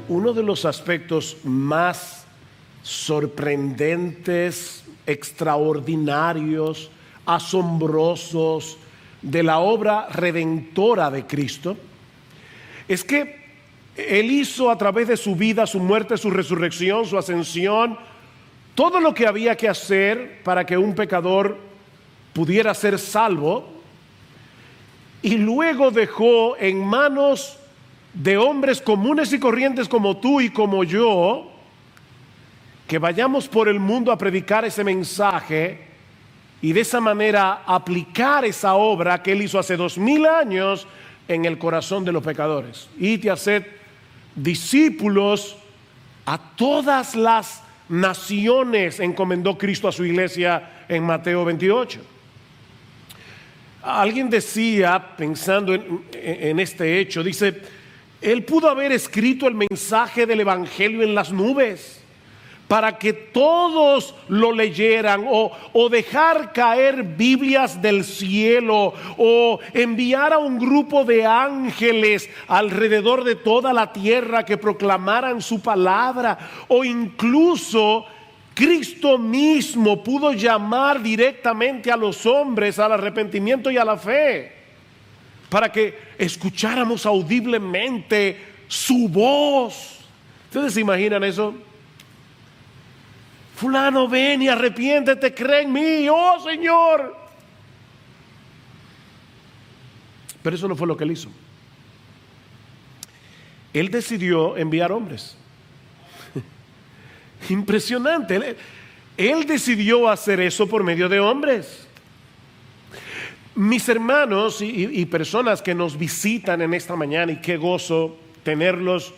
uno de los aspectos más sorprendentes, extraordinarios, asombrosos de la obra redentora de Cristo es que Él hizo a través de su vida, su muerte, su resurrección, su ascensión, todo lo que había que hacer para que un pecador pudiera ser salvo, y luego dejó en manos de hombres comunes y corrientes como tú y como yo, que vayamos por el mundo a predicar ese mensaje y de esa manera aplicar esa obra que Él hizo hace 2000 años en el corazón de los pecadores. Id y haced discípulos a todas las naciones, encomendó Cristo a su iglesia en Mateo 28. Alguien decía, pensando en este hecho, dice, Él pudo haber escrito el mensaje del evangelio en las nubes para que todos lo leyeran, o dejar caer Biblias del cielo, o enviar a un grupo de ángeles alrededor de toda la tierra que proclamaran su palabra, o incluso Cristo mismo pudo llamar directamente a los hombres al arrepentimiento y a la fe, para que escucháramos audiblemente su voz. ¿Ustedes se imaginan eso? Fulano, ven y arrepiéntete, cree en mí, oh Señor. Pero eso no fue lo que Él hizo. Él decidió enviar hombres. Impresionante. Él decidió hacer eso por medio de hombres. Mis hermanos y personas que nos visitan en esta mañana, y qué gozo tenerlos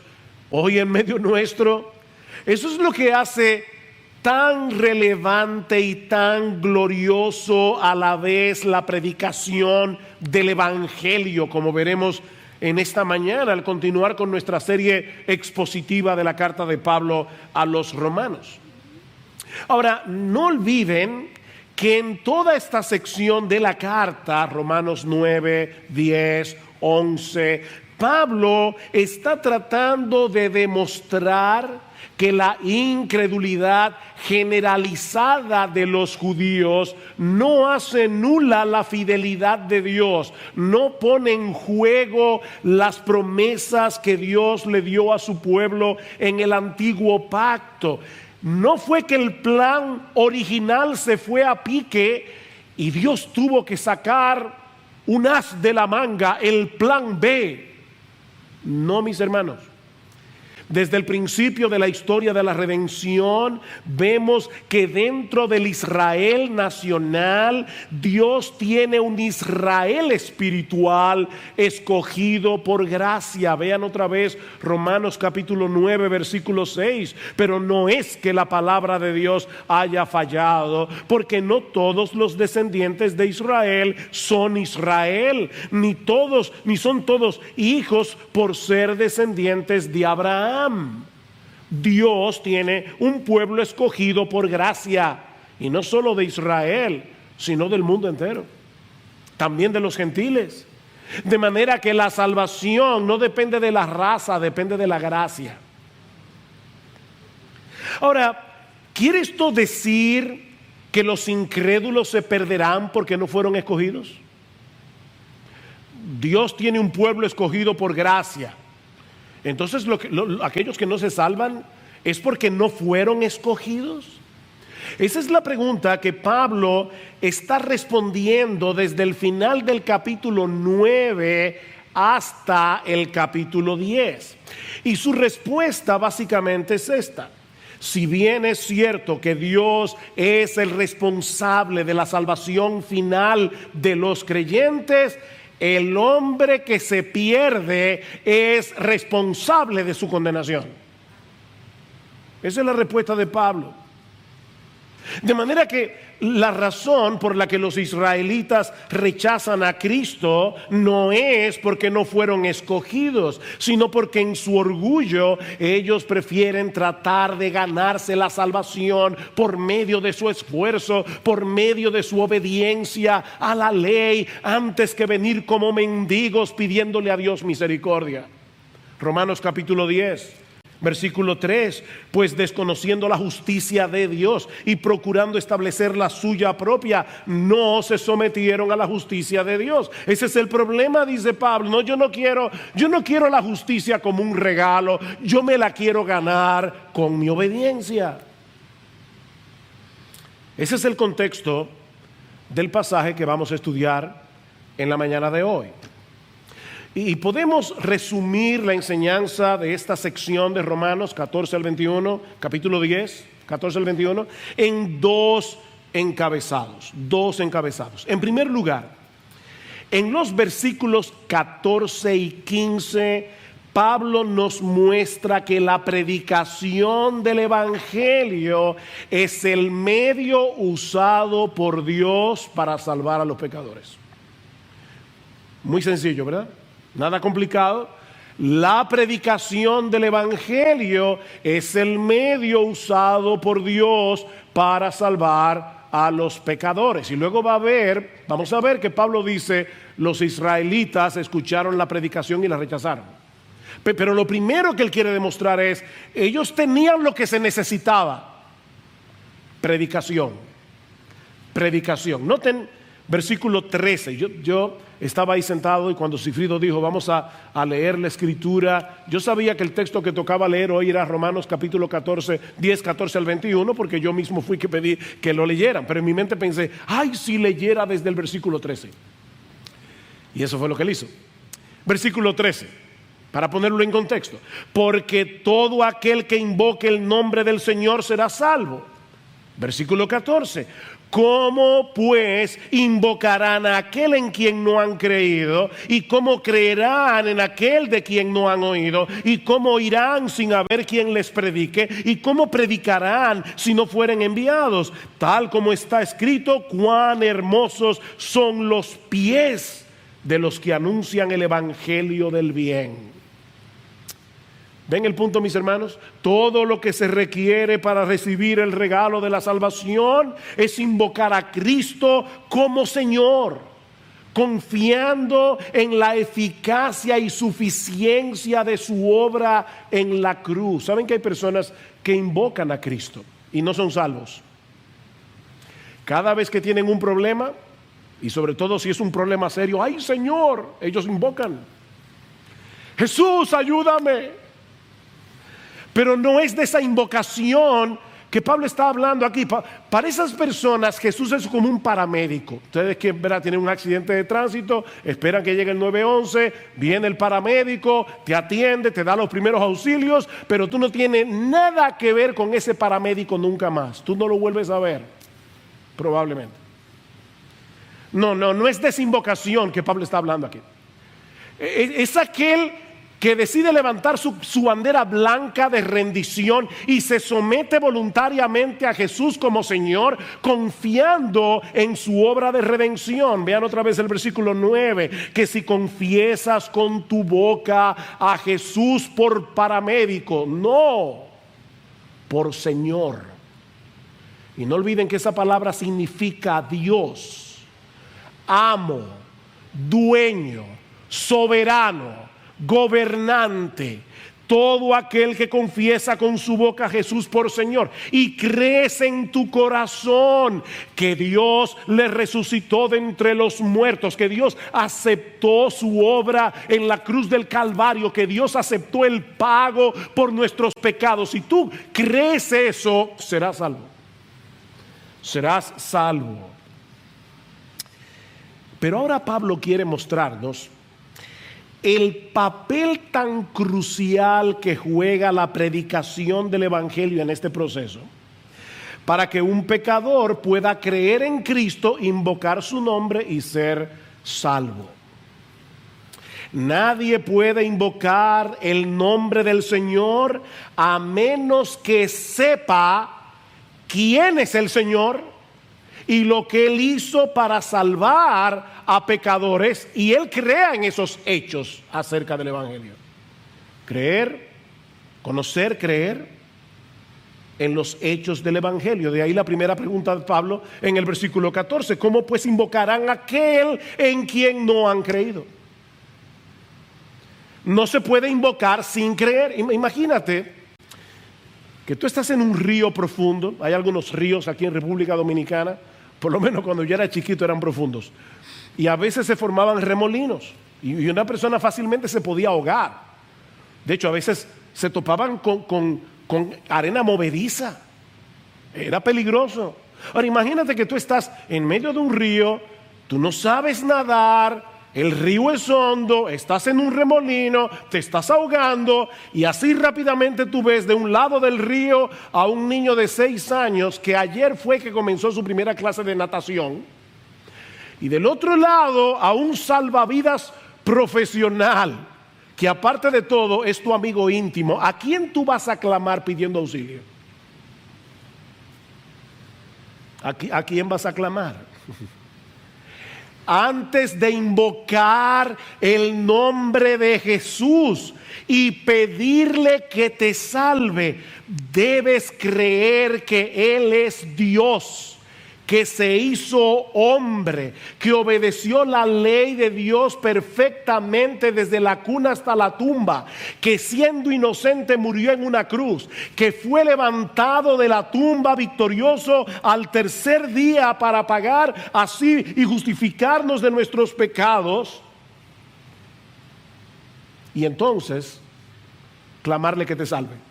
hoy en medio nuestro. Eso es lo que hace tan relevante y tan glorioso a la vez la predicación del evangelio, como veremos en esta mañana al continuar con nuestra serie expositiva de la carta de Pablo a los romanos. Ahora, no olviden que en toda esta sección de la carta, Romanos 9, 10, 11, Pablo está tratando de demostrar que la incredulidad generalizada de los judíos no hace nula la fidelidad de Dios, no pone en juego las promesas que Dios le dio a su pueblo en el antiguo pacto. No fue que el plan original se fue a pique y Dios tuvo que sacar un as de la manga, el plan B. No, mis hermanos. Desde el principio de la historia de la redención, vemos que dentro del Israel nacional, Dios tiene un Israel espiritual escogido por gracia. Vean otra vez Romanos capítulo 9, versículo 6. Pero no es que la palabra de Dios haya fallado, porque no todos los descendientes de Israel son Israel, ni son todos hijos por ser descendientes de Abraham. Dios tiene un pueblo escogido por gracia, y no solo de Israel, sino del mundo entero, también de los gentiles. De manera que la salvación no depende de la raza, depende de la gracia. Ahora, ¿quiere esto decir que los incrédulos se perderán porque no fueron escogidos? Dios tiene un pueblo escogido por gracia. Entonces aquellos que no se salvan es porque no fueron escogidos. Esa es la pregunta que Pablo está respondiendo desde el final del capítulo 9 hasta el capítulo 10. Y su respuesta básicamente es esta: si bien es cierto que Dios es el responsable de la salvación final de los creyentes, el hombre que se pierde es responsable de su condenación. Esa es la respuesta de Pablo. De manera que la razón por la que los israelitas rechazan a Cristo no es porque no fueron escogidos, sino porque en su orgullo ellos prefieren tratar de ganarse la salvación por medio de su esfuerzo, por medio de su obediencia a la ley, antes que venir como mendigos pidiéndole a Dios misericordia. Romanos capítulo 10, Versículo 3, pues desconociendo la justicia de Dios y procurando establecer la suya propia, no se sometieron a la justicia de Dios. Ese es el problema, dice Pablo. No, yo no quiero la justicia como un regalo, yo me la quiero ganar con mi obediencia. Ese es el contexto del pasaje que vamos a estudiar en la mañana de hoy. Y podemos resumir la enseñanza de esta sección de Romanos 14 al 21, capítulo 10, 14 al 21, en dos encabezados. En primer lugar, en los versículos 14 y 15, Pablo nos muestra que la predicación del Evangelio es el medio usado por Dios para salvar a los pecadores. Muy sencillo, ¿verdad? Nada complicado. La predicación del Evangelio es el medio usado por Dios para salvar a los pecadores. Y luego vamos a ver que Pablo dice, los israelitas escucharon la predicación y la rechazaron. Pero lo primero que él quiere demostrar es, ellos tenían lo que se necesitaba. Predicación. Noten versículo 13. Yo estaba ahí sentado y cuando Sigfrido dijo vamos a leer la escritura, yo sabía que el texto que tocaba leer hoy era Romanos capítulo 14, 10, 14 al 21, porque yo mismo fui que pedí que lo leyeran, pero en mi mente pensé, ay, si leyera desde el versículo 13. Y eso fue lo que él hizo. Versículo 13, para ponerlo en contexto, porque todo aquel que invoque el nombre del Señor será salvo. Versículo 14, ¿cómo pues invocarán a aquel en quien no han creído? ¿Y cómo creerán en aquel de quien no han oído? ¿Y cómo oirán sin haber quien les predique? ¿Y cómo predicarán si no fueren enviados? Tal como está escrito, cuán hermosos son los pies de los que anuncian el evangelio del bien. ¿Ven el punto, mis hermanos? Todo lo que se requiere para recibir el regalo de la salvación es invocar a Cristo como Señor, confiando en la eficacia y suficiencia de su obra en la cruz. ¿Saben que hay personas que invocan a Cristo y no son salvos? Cada vez que tienen un problema, y sobre todo si es un problema serio, ¡ay, Señor! Ellos invocan. Jesús, ayúdame. Pero no es de esa invocación que Pablo está hablando aquí. Para esas personas Jesús es como un paramédico. Ustedes que tienen un accidente de tránsito, esperan que llegue el 911, viene el paramédico, te atiende, te da los primeros auxilios, pero tú no tienes nada que ver con ese paramédico nunca más. Tú no lo vuelves a ver, probablemente. No es de esa invocación que Pablo está hablando aquí. Es aquel que decide levantar su bandera blanca de rendición y se somete voluntariamente a Jesús como Señor, confiando en su obra de redención. Vean otra vez el versículo 9, que si confiesas con tu boca a Jesús por paramédico, no por Señor. Y no olviden que esa palabra significa Dios, amo, dueño, soberano, gobernante. Todo aquel que confiesa con su boca a Jesús por Señor y crees en tu corazón que Dios le resucitó de entre los muertos, que Dios aceptó su obra en la cruz del Calvario, que Dios aceptó el pago por nuestros pecados. Si tú crees eso, serás salvo. Serás salvo. Pero ahora Pablo quiere mostrarnos el papel tan crucial que juega la predicación del Evangelio en este proceso, para que un pecador pueda creer en Cristo, invocar su nombre y ser salvo. Nadie puede invocar el nombre del Señor a menos que sepa quién es el Señor y lo que Él hizo para salvar a pecadores, y Él crea en esos hechos acerca del Evangelio. Creer, conocer, creer en los hechos del Evangelio. De ahí la primera pregunta de Pablo en el versículo 14. ¿Cómo pues invocarán a aquel en quien no han creído? No se puede invocar sin creer. Imagínate que tú estás en un río profundo. Hay algunos ríos aquí en República Dominicana, por lo menos cuando yo era chiquito eran profundos, y a veces se formaban remolinos y una persona fácilmente se podía ahogar. De hecho, a veces se topaban con arena movediza. Era peligroso. Ahora imagínate que tú estás en medio de un río, tú no sabes nadar, el río es hondo, estás en un remolino, te estás ahogando, y así rápidamente tú ves de un lado del río a un niño de 6 años que ayer fue que comenzó su primera clase de natación, y del otro lado a un salvavidas profesional que aparte de todo es tu amigo íntimo. ¿A quién tú vas a clamar pidiendo auxilio? ¿A quién vas a clamar? Antes de invocar el nombre de Jesús y pedirle que te salve, debes creer que Él es Dios, que se hizo hombre, que obedeció la ley de Dios perfectamente desde la cuna hasta la tumba, que siendo inocente murió en una cruz, que fue levantado de la tumba victorioso al tercer día para pagar así y justificarnos de nuestros pecados, y entonces clamarle que te salve.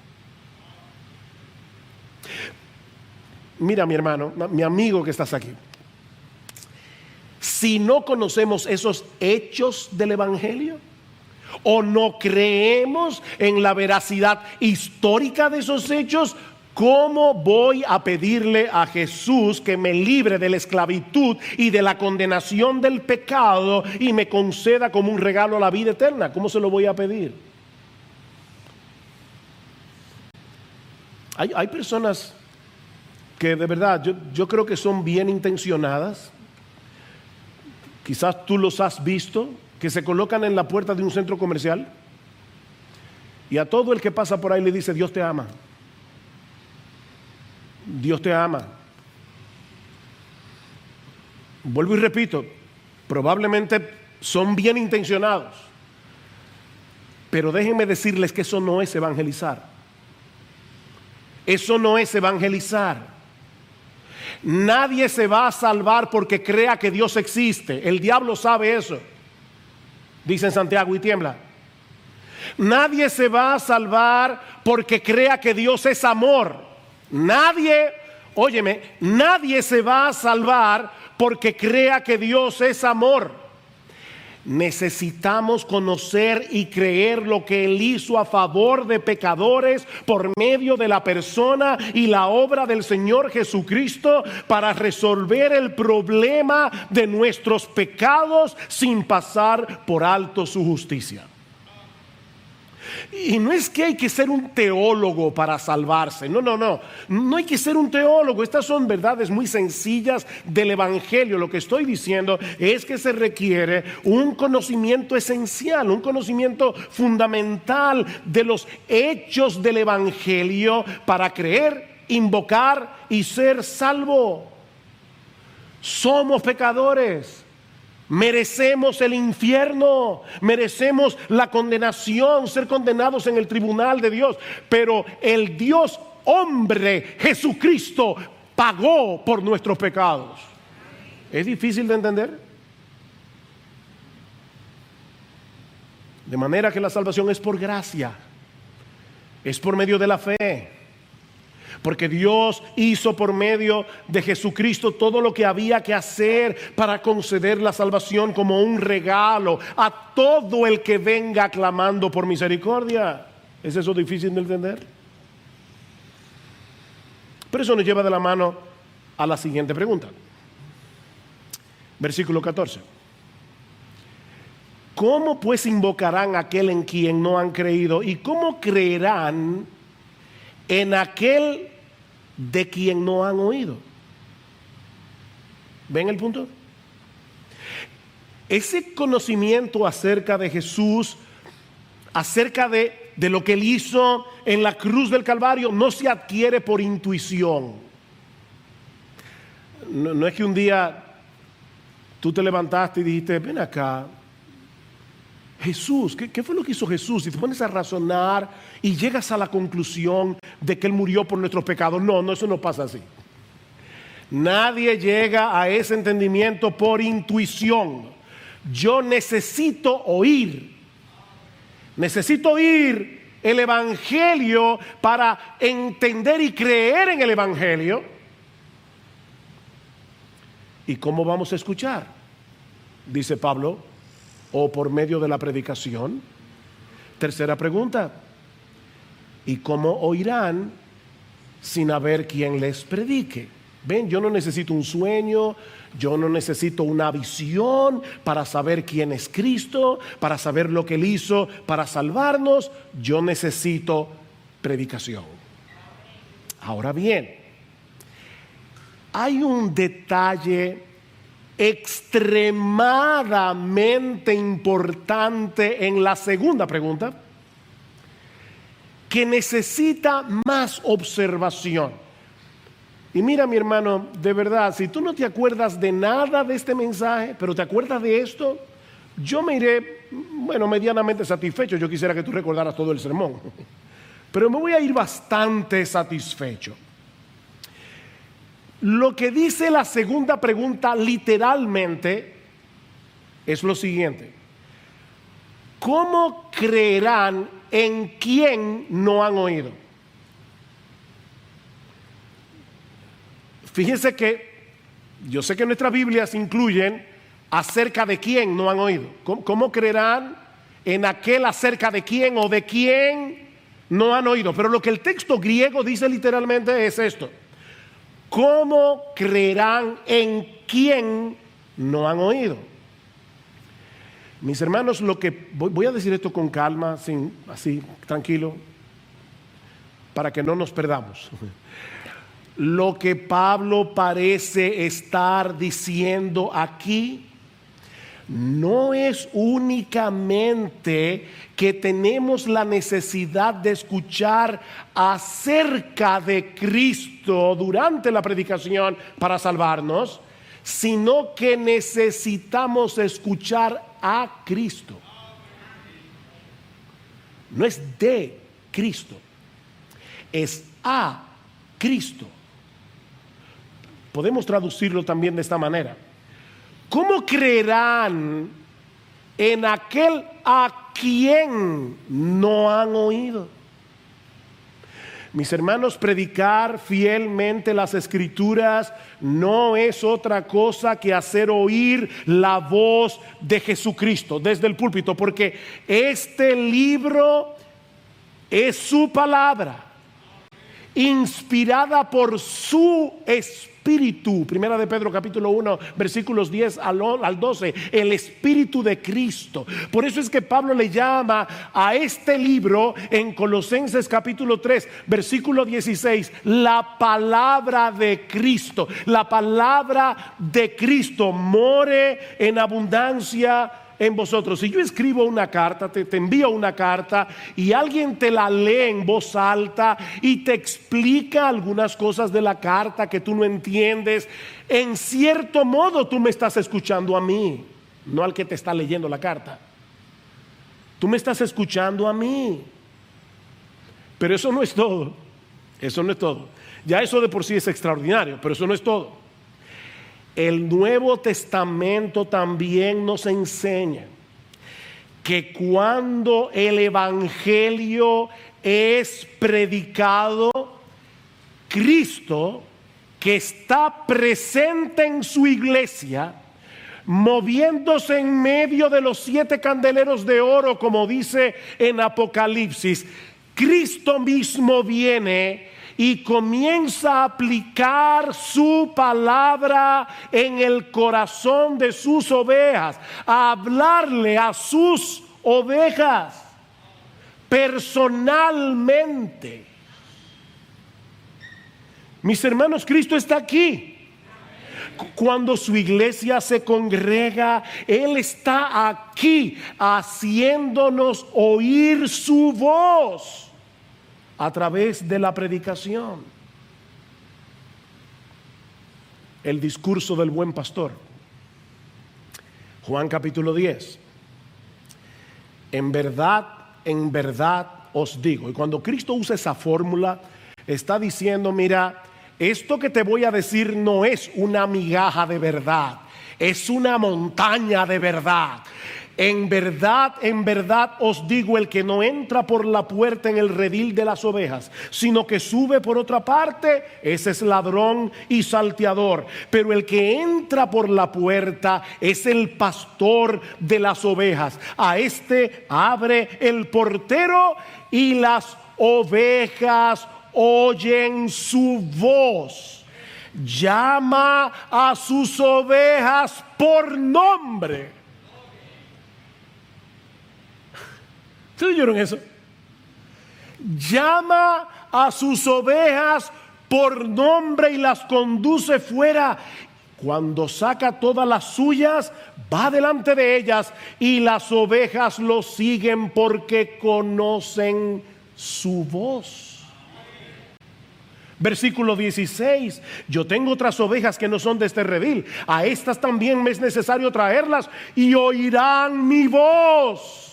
Mira, mi hermano, mi amigo que estás aquí, si no conocemos esos hechos del Evangelio o no creemos en la veracidad histórica de esos hechos, ¿cómo voy a pedirle a Jesús que me libre de la esclavitud y de la condenación del pecado y me conceda como un regalo la vida eterna? ¿Cómo se lo voy a pedir? Hay personas que de verdad yo creo que son bien intencionadas. Quizás tú los has visto, que se colocan en la puerta de un centro comercial y a todo el que pasa por ahí le dice: Dios te ama, Dios te ama. Vuelvo y repito, probablemente son bien intencionados, pero déjenme decirles que eso no es evangelizar. Eso no es evangelizar. Nadie se va a salvar porque crea que Dios existe. El diablo sabe eso. Dice en Santiago y tiembla. Nadie se va a salvar porque crea que Dios es amor. Nadie, óyeme, nadie se va a salvar porque crea que Dios es amor. Necesitamos conocer y creer lo que Él hizo a favor de pecadores por medio de la persona y la obra del Señor Jesucristo para resolver el problema de nuestros pecados sin pasar por alto su justicia. Y no es que hay que ser un teólogo para salvarse, no hay que ser un teólogo. Estas son verdades muy sencillas del Evangelio. Lo que estoy diciendo es que se requiere un conocimiento esencial, un conocimiento fundamental de los hechos del Evangelio para creer, invocar y ser salvo. Somos pecadores. Merecemos el infierno, merecemos la condenación, ser condenados en el tribunal de Dios. Pero el Dios hombre, Jesucristo, pagó por nuestros pecados. ¿Es difícil de entender? De manera que la salvación es por gracia, es por medio de la fe. Porque Dios hizo por medio de Jesucristo todo lo que había que hacer para conceder la salvación como un regalo a todo el que venga clamando por misericordia. ¿Es eso difícil de entender? Pero eso nos lleva de la mano a la siguiente pregunta. Versículo 14. ¿Cómo pues invocarán a aquel en quien no han creído? ¿Y cómo creerán en aquel de quien no han oído? ¿Ven el punto? Ese conocimiento acerca de Jesús, acerca de lo que Él hizo en la cruz del Calvario, no se adquiere por intuición. No es que un día tú te levantaste y dijiste: ven acá, Jesús, ¿qué fue lo que hizo Jesús? Y te pones a razonar y llegas a la conclusión de que Él murió por nuestros pecados. No, eso no pasa así. Nadie llega a ese entendimiento por intuición. Yo necesito oír el Evangelio para entender y creer en el Evangelio. ¿Y cómo vamos a escuchar? Dice Pablo, o por medio de la predicación. Tercera pregunta, ¿y cómo oirán sin haber quien les predique? Ven, yo no necesito un sueño, yo no necesito una visión para saber quién es Cristo, para saber lo que Él hizo para salvarnos. Yo necesito predicación. Ahora bien, hay un detalle extremadamente importante en la segunda pregunta que necesita más observación. Y mira, mi hermano, de verdad, si tú no te acuerdas de nada de este mensaje, pero te acuerdas de esto, yo me iré, medianamente satisfecho. Yo quisiera que tú recordaras todo el sermón, pero me voy a ir bastante satisfecho. Lo que dice la segunda pregunta literalmente es lo siguiente: ¿cómo creerán en quien no han oído? Fíjense que yo sé que nuestras Biblias incluyen acerca de quién no han oído. ¿Cómo creerán en aquel acerca de quién o de quién no han oído? Pero lo que el texto griego dice literalmente es esto: ¿cómo creerán en quién no han oído? Mis hermanos, voy a decir esto con calma, así, tranquilo, para que no nos perdamos. Lo que Pablo parece estar diciendo aquí no es únicamente que tenemos la necesidad de escuchar acerca de Cristo durante la predicación para salvarnos, sino que necesitamos escuchar a Cristo. No es de Cristo, es a Cristo. Podemos traducirlo también de esta manera: ¿cómo creerán en aquel a quien no han oído? Mis hermanos, predicar fielmente las Escrituras no es otra cosa que hacer oír la voz de Jesucristo desde el púlpito, porque este libro es su palabra, inspirada por su Espíritu. Primera de Pedro capítulo 1 versículos 10 al 12, el Espíritu de Cristo. Por eso es que Pablo le llama a este libro en Colosenses capítulo 3 versículo 16 la palabra de Cristo. La palabra de Cristo more en abundancia en vosotros. Si yo escribo una carta, te envío una carta y alguien te la lee en voz alta y te explica algunas cosas de la carta que tú no entiendes, en cierto modo tú me estás escuchando a mí, no al que te está leyendo la carta. Tú me estás escuchando a mí. Pero eso no es todo. Eso no es todo. Ya eso de por sí es extraordinario, pero eso no es todo. El Nuevo Testamento también nos enseña que cuando el Evangelio es predicado, Cristo, que está presente en su iglesia, moviéndose en medio de los 7 candeleros de oro, como dice en Apocalipsis, Cristo mismo viene y comienza a aplicar su palabra en el corazón de sus ovejas, a hablarle a sus ovejas personalmente. Mis hermanos, Cristo está aquí. Cuando su iglesia se congrega, Él está aquí haciéndonos oír su voz a través de la predicación. El discurso del buen pastor, Juan capítulo 10. en verdad os digo. Y cuando Cristo usa esa fórmula, está diciendo, mira, esto que te voy a decir no es una migaja de verdad, es una montaña de verdad. En verdad os digo, el que no entra por la puerta en el redil de las ovejas, sino que sube por otra parte, ese es ladrón y salteador. Pero el que entra por la puerta es el pastor de las ovejas. A este abre el portero y las ovejas oyen su voz. Llama a sus ovejas por nombre. ¿Se oyeron eso? Llama a sus ovejas por nombre y las conduce fuera. Cuando saca todas las suyas, va delante de ellas y las ovejas lo siguen porque conocen su voz. Versículo 16: yo tengo otras ovejas que no son de este redil, a estas también me es necesario traerlas y oirán mi voz.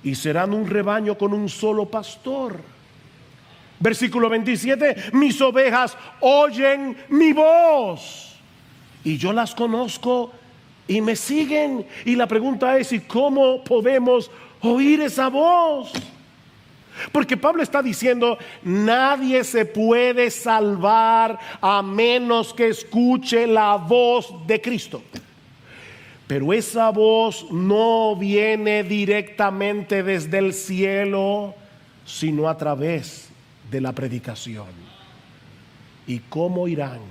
Y serán un rebaño con un solo pastor. Versículo 27: mis ovejas oyen mi voz y yo las conozco y me siguen. Y la pregunta es, ¿y cómo podemos oír esa voz? Porque Pablo está diciendo, nadie se puede salvar a menos que escuche la voz de Cristo. Pero esa voz no viene directamente desde el cielo, sino a través de la predicación. ¿Y cómo irán?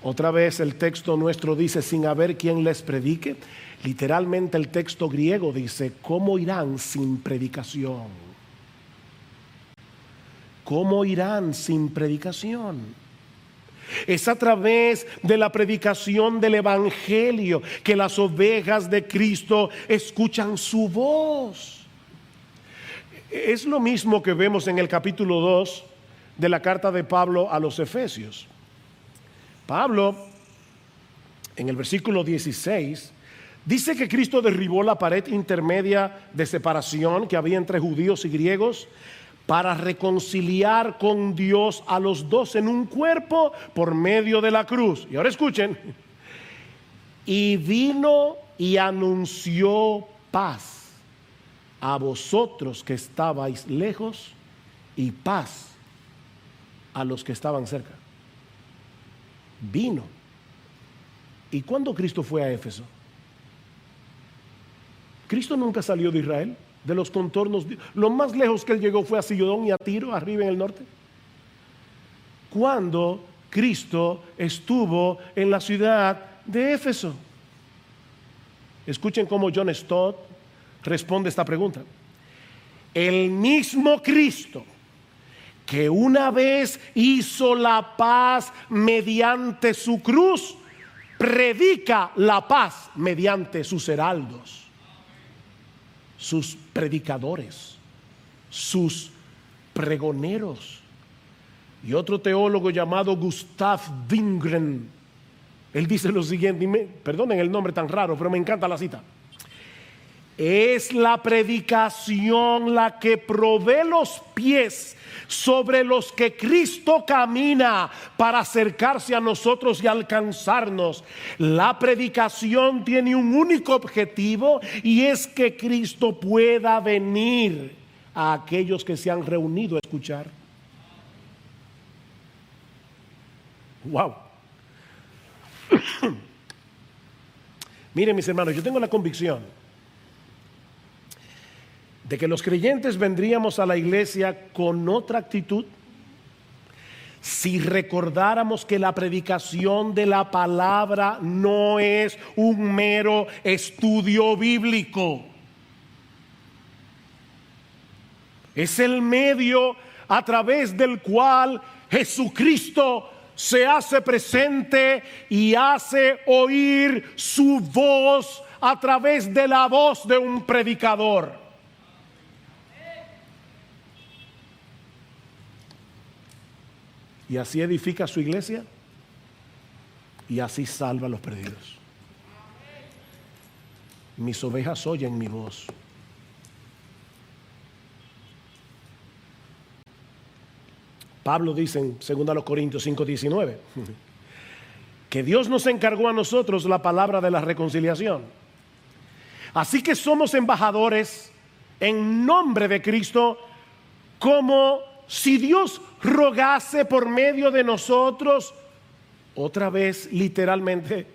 Otra vez el texto nuestro dice, sin haber quien les predique. Literalmente el texto griego dice, ¿cómo irán sin predicación? ¿Cómo irán sin predicación? Es a través de la predicación del Evangelio que las ovejas de Cristo escuchan su voz. Es lo mismo que vemos en el capítulo 2 de la carta de Pablo a los Efesios. Pablo, en el versículo 16, dice que Cristo derribó la pared intermedia de separación que había entre judíos y griegos, para reconciliar con Dios a los dos en un cuerpo por medio de la cruz. Y ahora escuchen. Y vino y anunció paz a vosotros que estabais lejos y paz a los que estaban cerca. Vino. ¿Y cuándo Cristo fue a Éfeso? Cristo nunca salió de Israel, de los contornos. Lo más lejos que él llegó fue a Sidón y a Tiro, arriba en el norte. Cuando Cristo estuvo en la ciudad de Éfeso. Escuchen cómo John Stott responde esta pregunta. El mismo Cristo que una vez hizo la paz mediante su cruz, predica la paz mediante sus heraldos, sus predicadores, sus pregoneros. Y otro teólogo llamado Gustav Wingren, él dice lo siguiente, perdonen el nombre tan raro, pero me encanta la cita. Es la predicación la que provee los pies sobre los que Cristo camina para acercarse a nosotros y alcanzarnos. La predicación tiene un único objetivo, y es que Cristo pueda venir a aquellos que se han reunido a escuchar. Wow. Miren, mis hermanos, yo tengo la convicción de que los creyentes vendríamos a la iglesia con otra actitud si recordáramos que la predicación de la palabra no es un mero estudio bíblico. Es el medio a través del cual Jesucristo se hace presente y hace oír su voz a través de la voz de un predicador. Y así edifica su iglesia y así salva a los perdidos. mis ovejas oyen mi voz. Pablo dice en 2 Corintios 5:19 que Dios nos encargó a nosotros la palabra de la reconciliación. Así que somos embajadores en nombre de Cristo, como si Dios rogase por medio de nosotros, otra vez literalmente,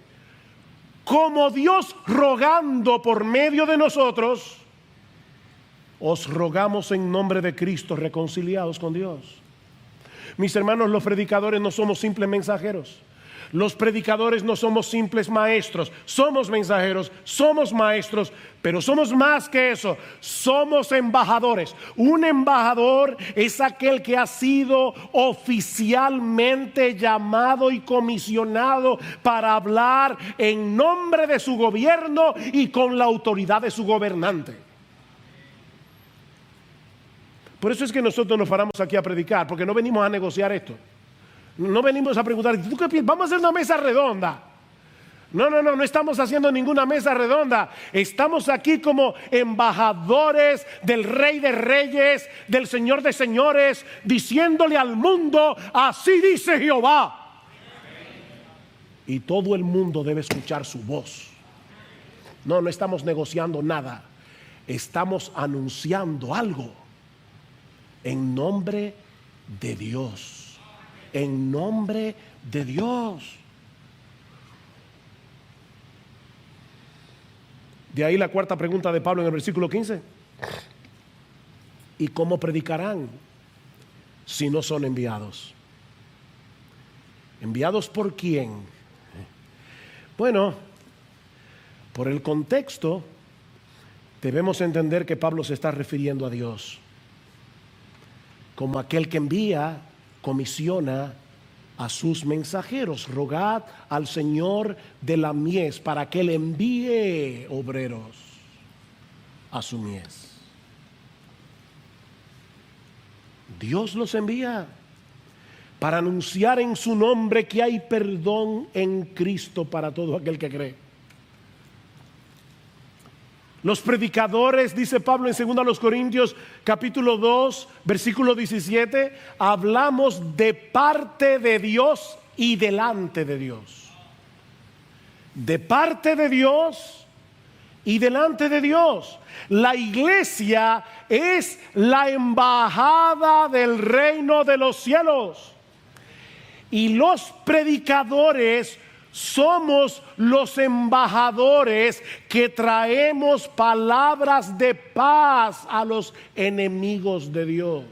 como Dios rogando por medio de nosotros, os rogamos en nombre de Cristo, reconciliados con Dios. Mis hermanos, los predicadores no somos simples mensajeros. Los predicadores no somos simples maestros. Somos mensajeros, somos maestros, pero somos más que eso. Somos embajadores. Un embajador es aquel que ha sido oficialmente llamado y comisionado para hablar en nombre de su gobierno y con la autoridad de su gobernante. Por eso es que nosotros nos paramos aquí a predicar, porque no venimos a negociar esto. No venimos a preguntar, ¿tú qué piensas? Vamos a hacer una mesa redonda. No estamos haciendo ninguna mesa redonda. Estamos aquí como embajadores del Rey de Reyes, del Señor de Señores, diciéndole al mundo, así dice Jehová. Y todo el mundo debe escuchar su voz. No estamos negociando nada. Estamos anunciando algo en nombre de Dios. En nombre de Dios. De ahí la cuarta pregunta de Pablo en el versículo 15. ¿Y cómo predicarán si no son enviados? ¿Enviados por quién? Bueno, por el contexto debemos entender que Pablo se está refiriendo a Dios como aquel que envía, comisiona a sus mensajeros. Rogad al Señor de la mies para que le envíe obreros a su mies. Dios los envía para anunciar en su nombre que hay perdón en Cristo para todo aquel que cree. Los predicadores, dice Pablo en 2 Corintios capítulo 2, versículo 17, hablamos de parte de Dios y delante de Dios. De parte de Dios y delante de Dios. La iglesia es la embajada del reino de los cielos. Y los predicadores somos los embajadores que traemos palabras de paz a los enemigos de Dios.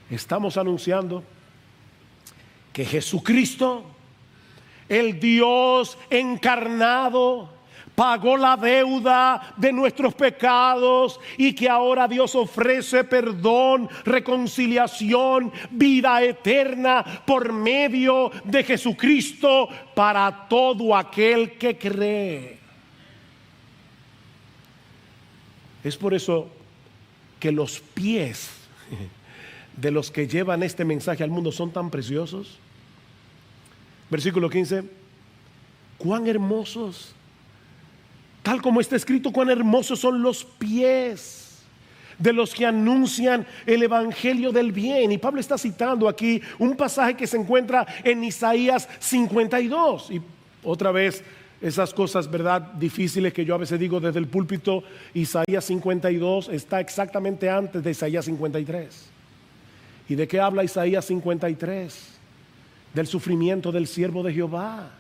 Estamos anunciando que Jesucristo, el Dios encarnado, pagó la deuda de nuestros pecados y que ahora Dios ofrece perdón, reconciliación, vida eterna por medio de Jesucristo para todo aquel que cree. Es por eso que los pies de los que llevan este mensaje al mundo son tan preciosos. Versículo 15. Cuán hermosos, tal como está escrito, cuán hermosos son los pies de los que anuncian el evangelio del bien. Y Pablo está citando aquí un pasaje que se encuentra en Isaías 52. Y otra vez, esas cosas, ¿verdad?, difíciles que yo a veces digo desde el púlpito. Isaías 52 está exactamente antes de Isaías 53. ¿Y de qué habla Isaías 53? Del sufrimiento del siervo de Jehová.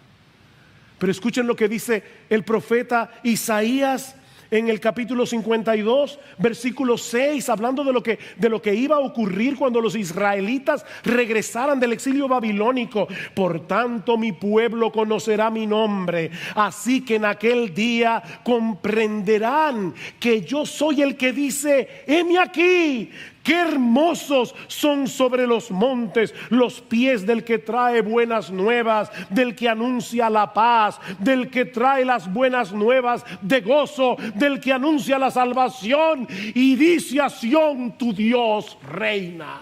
Pero escuchen lo que dice el profeta Isaías en el capítulo 52, versículo 6, hablando de lo que iba a ocurrir cuando los israelitas regresaran del exilio babilónico. Por tanto, mi pueblo conocerá mi nombre, así que en aquel día comprenderán que yo soy el que dice: heme aquí. Qué hermosos son sobre los montes los pies del que trae buenas nuevas, del que anuncia la paz, del que trae las buenas nuevas de gozo, del que anuncia la salvación y dice a Sión: tu Dios reina.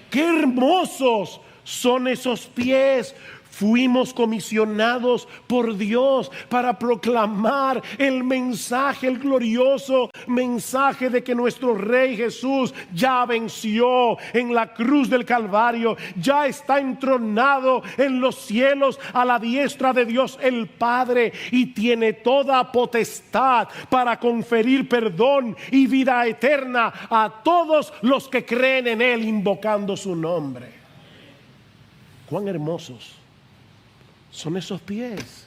Qué hermosos son esos pies, Fuimos comisionados por Dios para proclamar el mensaje, el glorioso mensaje de que nuestro Rey Jesús ya venció en la cruz del Calvario, ya está entronado en los cielos a la diestra de Dios el Padre y tiene toda potestad para conferir perdón y vida eterna a todos los que creen en Él invocando su nombre. Cuán hermosos son esos pies.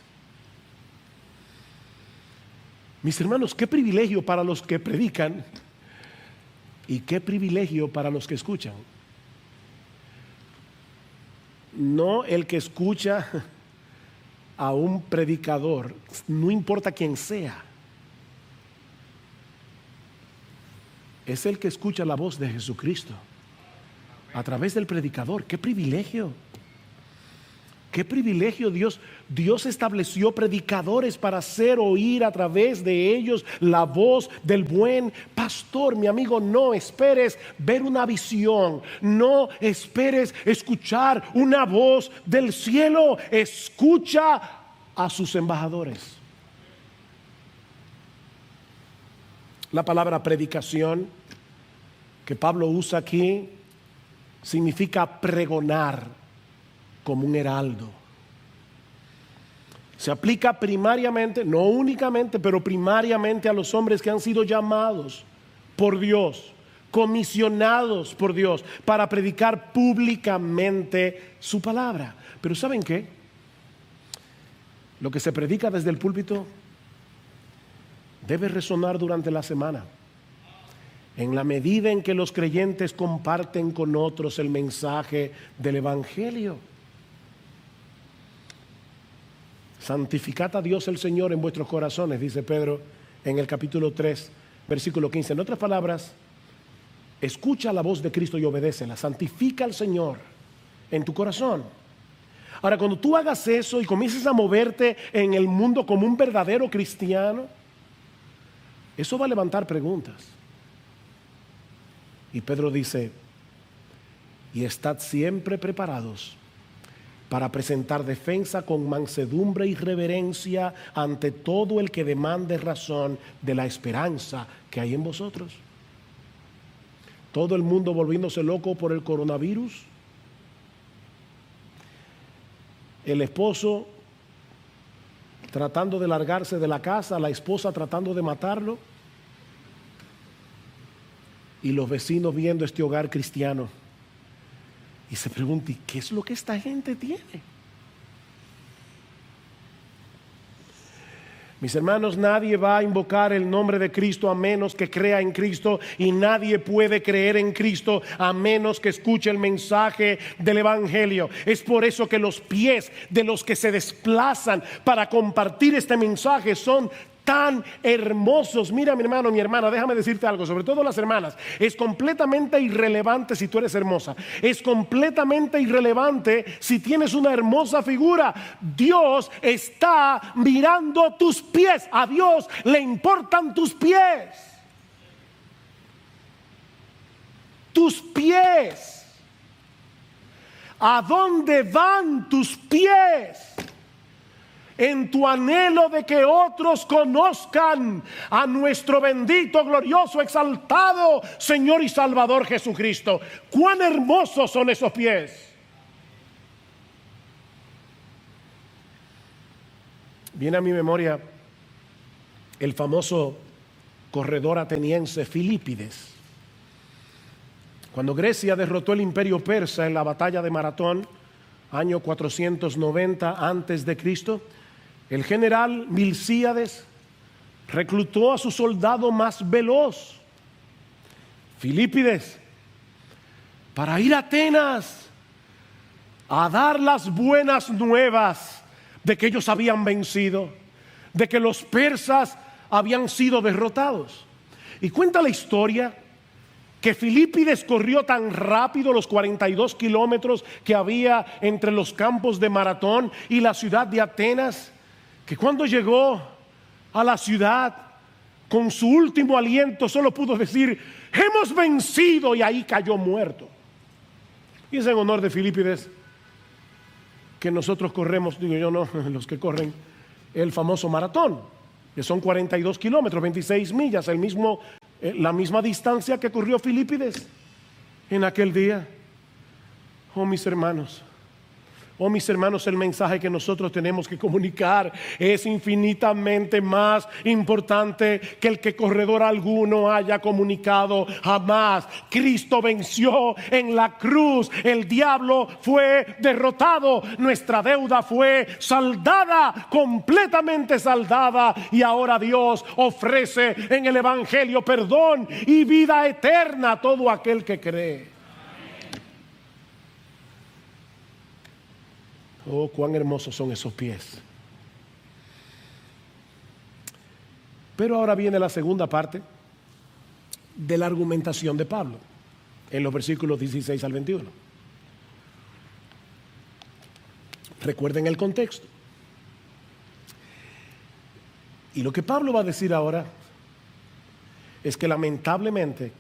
Mis hermanos, qué privilegio para los que predican y qué privilegio para los que escuchan. No el que escucha a un predicador, no importa quién sea, es el que escucha la voz de Jesucristo a través del predicador. Qué privilegio. Qué privilegio. Dios estableció predicadores para hacer oír a través de ellos la voz del buen pastor. Mi amigo, no esperes ver una visión, no esperes escuchar una voz del cielo. Escucha a sus embajadores. La palabra predicación que Pablo usa aquí significa pregonar como un heraldo. Se aplica primariamente, no únicamente, pero primariamente a los hombres que han sido llamados por Dios, comisionados por Dios para predicar públicamente su palabra. Pero ¿saben qué? Lo que se predica desde el púlpito debe resonar durante la semana. En la medida en que los creyentes comparten con otros el mensaje del Evangelio. Santificad a Dios el Señor en vuestros corazones, dice Pedro en el capítulo 3, versículo 15. En otras palabras, escucha la voz de Cristo y obedécela. Santifica al Señor en tu corazón. Ahora, cuando tú hagas eso y comiences a moverte en el mundo como un verdadero cristiano, eso va a levantar preguntas. Y Pedro dice, y estad siempre preparados para presentar defensa con mansedumbre y reverencia ante todo el que demande razón de la esperanza que hay en vosotros. Todo el mundo volviéndose loco por el coronavirus. El esposo tratando de largarse de la casa, la esposa tratando de matarlo. Y los vecinos viendo este hogar cristiano. Y se pregunta, ¿y qué es lo que esta gente tiene? Mis hermanos, nadie va a invocar el nombre de Cristo a menos que crea en Cristo, y nadie puede creer en Cristo a menos que escuche el mensaje del Evangelio. Es por eso que los pies de los que se desplazan para compartir este mensaje son tan hermosos. Mira, mi hermano, mi hermana, déjame decirte algo, sobre todo las hermanas. Es completamente irrelevante si tú eres hermosa. Es completamente irrelevante si tienes una hermosa figura. Dios está mirando tus pies. A Dios le importan tus pies. Tus pies. ¿A dónde van tus pies? En tu anhelo de que otros conozcan a nuestro bendito, glorioso, exaltado Señor y Salvador Jesucristo. Cuán hermosos son esos pies. Viene a mi memoria el famoso corredor ateniense Filipides. Cuando Grecia derrotó el imperio persa en la batalla de Maratón, año 490 antes de Cristo, el general Milcíades reclutó a su soldado más veloz, Filipides, para ir a Atenas a dar las buenas nuevas de que ellos habían vencido, de que los persas habían sido derrotados. Y cuenta la historia que Filipides corrió tan rápido los 42 kilómetros que había entre los campos de Maratón y la ciudad de Atenas, que cuando llegó a la ciudad con su último aliento solo pudo decir: hemos vencido, y ahí cayó muerto. Y es en honor de Filipides que nosotros corremos, digo yo no, los que corren el famoso maratón, que son 42 kilómetros, 26 millas, la misma distancia que corrió Filipides en aquel día. Oh mis hermanos, el mensaje que nosotros tenemos que comunicar es infinitamente más importante que el que corredor alguno haya comunicado jamás. Cristo venció en la cruz, el diablo fue derrotado, nuestra deuda fue saldada, completamente saldada, y ahora Dios ofrece en el Evangelio perdón y vida eterna a todo aquel que cree. Oh, cuán hermosos son esos pies. Pero ahora viene la segunda parte de la argumentación de Pablo, en los versículos 16 al 21. Recuerden el contexto. Y lo que Pablo va a decir ahora es que lamentablemente,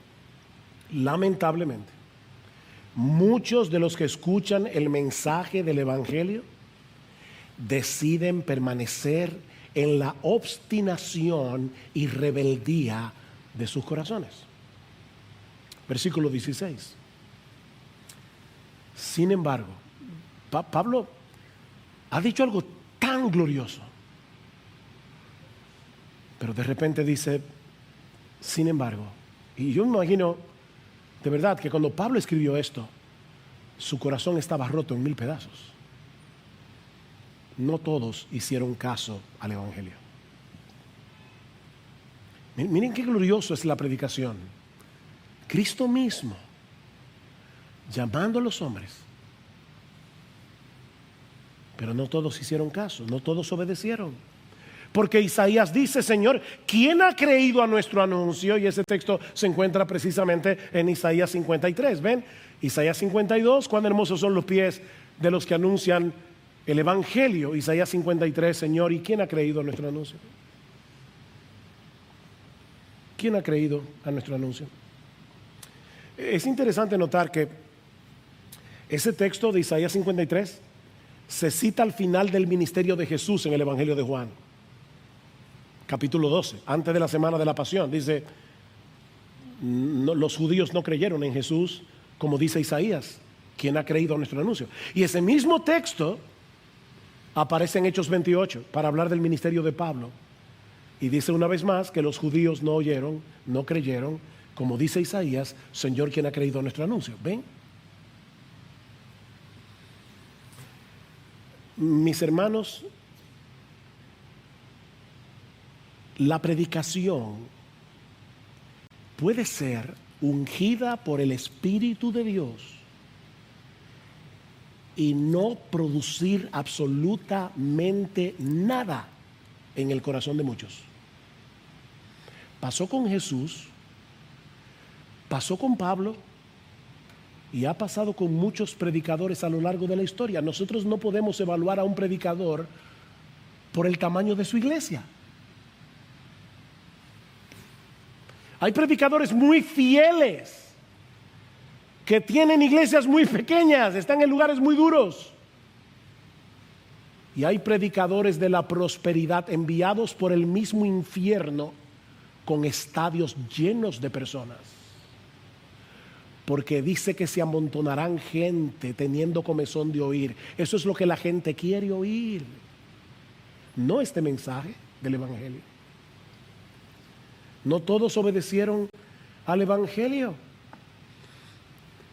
muchos de los que escuchan el mensaje del Evangelio deciden permanecer en la obstinación y rebeldía de sus corazones. Versículo 16. Sin embargo, Pablo ha dicho algo tan glorioso, pero de repente dice, sin embargo, y yo me imagino de verdad que cuando Pablo escribió esto, su corazón estaba roto en 1000 pedazos. No todos hicieron caso al Evangelio. Miren qué glorioso es la predicación. Cristo mismo llamando a los hombres, pero no todos hicieron caso, no todos obedecieron. Porque Isaías dice, Señor, ¿quién ha creído a nuestro anuncio? Y ese texto se encuentra precisamente en Isaías 53. ¿Ven? Isaías 52, cuán hermosos son los pies de los que anuncian el Evangelio. Isaías 53, Señor, ¿y quién ha creído a nuestro anuncio? ¿Quién ha creído a nuestro anuncio? Es interesante notar que ese texto de Isaías 53 se cita al final del ministerio de Jesús en el Evangelio de Juan. Capítulo 12, antes de la semana de la pasión, dice, los judíos no creyeron en Jesús, como dice Isaías, ¿quién ha creído a nuestro anuncio? Y ese mismo texto aparece en Hechos 28 para hablar del ministerio de Pablo, y dice una vez más que los judíos no oyeron, no creyeron, como dice Isaías, Señor, ¿quién ha creído a nuestro anuncio? ¿Ven? Mis hermanos, la predicación puede ser ungida por el Espíritu de Dios y no producir absolutamente nada en el corazón de muchos. Pasó con Jesús, pasó con Pablo y ha pasado con muchos predicadores a lo largo de la historia. Nosotros no podemos evaluar a un predicador por el tamaño de su iglesia. Hay predicadores muy fieles que tienen iglesias muy pequeñas, están en lugares muy duros. Y hay predicadores de la prosperidad enviados por el mismo infierno con estadios llenos de personas. Porque dice que se amontonarán gente teniendo comezón de oír. Eso es lo que la gente quiere oír, no este mensaje del Evangelio. No todos obedecieron al Evangelio.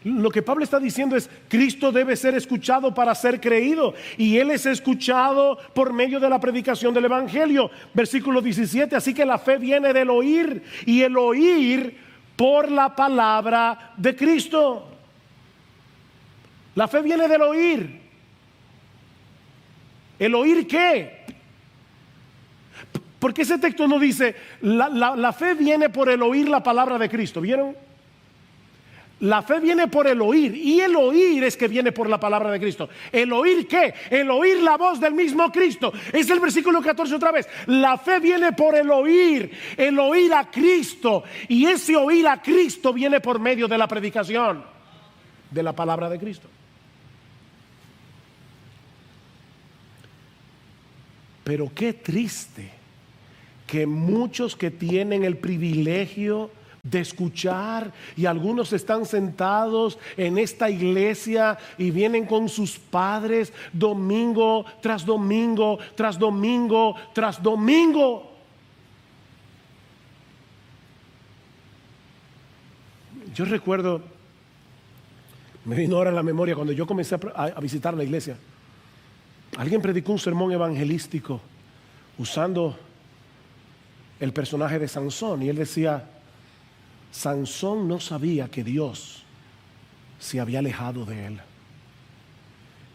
Lo que Pablo está diciendo es, Cristo debe ser escuchado para ser creído, y Él es escuchado por medio de la predicación del Evangelio. Versículo 17, así que la fe viene del oír, y el oír por la palabra de Cristo. La fe viene del oír. ¿El oír qué? Porque ese texto no dice, la fe viene por el oír la palabra de Cristo. ¿Vieron? La fe viene por el oír, y el oír es que viene por la palabra de Cristo. ¿El oír qué? El oír la voz del mismo Cristo. Es el versículo 14 otra vez. La fe viene por el oír a Cristo, y ese oír a Cristo viene por medio de la predicación de la palabra de Cristo. Pero qué triste que muchos que tienen el privilegio de escuchar, y algunos están sentados en esta iglesia y vienen con sus padres domingo tras domingo, tras domingo, tras domingo. Yo recuerdo, me vino ahora a la memoria cuando yo comencé a visitar la iglesia. Alguien predicó un sermón evangelístico usando el personaje de Sansón, y él decía: Sansón no sabía que Dios se había alejado de él.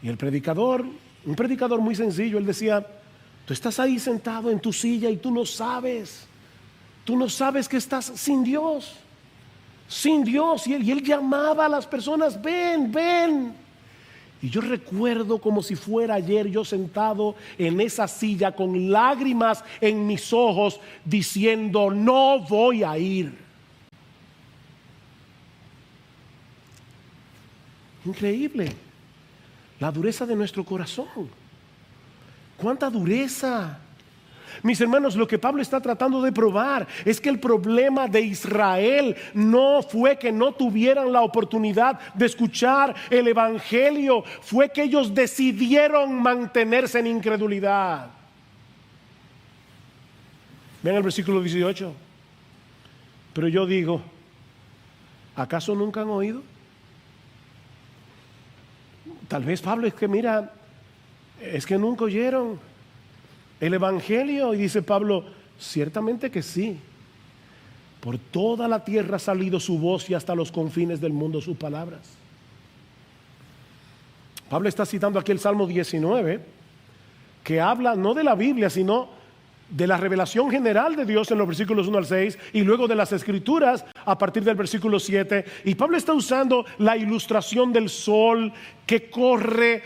Y el predicador, un predicador muy sencillo, él decía: tú estás ahí sentado en tu silla y tú no sabes que estás sin Dios. Sin Dios. Y él llamaba a las personas: ven, ven. Y yo recuerdo como si fuera ayer, yo sentado en esa silla con lágrimas en mis ojos, diciendo: no voy a ir. Increíble la dureza de nuestro corazón. ¿Cuánta dureza? Mis hermanos, lo que Pablo está tratando de probar es que el problema de Israel no fue que no tuvieran la oportunidad de escuchar el evangelio, fue que ellos decidieron mantenerse en incredulidad. Vean el versículo 18. Pero yo digo: ¿acaso nunca han oído? Tal vez, Pablo, es que mira, es que nunca oyeron el evangelio. Y dice Pablo: ciertamente que sí. Por toda la tierra ha salido su voz y hasta los confines del mundo sus palabras. Pablo está citando aquí el Salmo 19, que habla no de la Biblia, sino de la revelación general de Dios en los versículos 1 al 6, y luego de las escrituras a partir del versículo 7. Y Pablo está usando la ilustración del sol que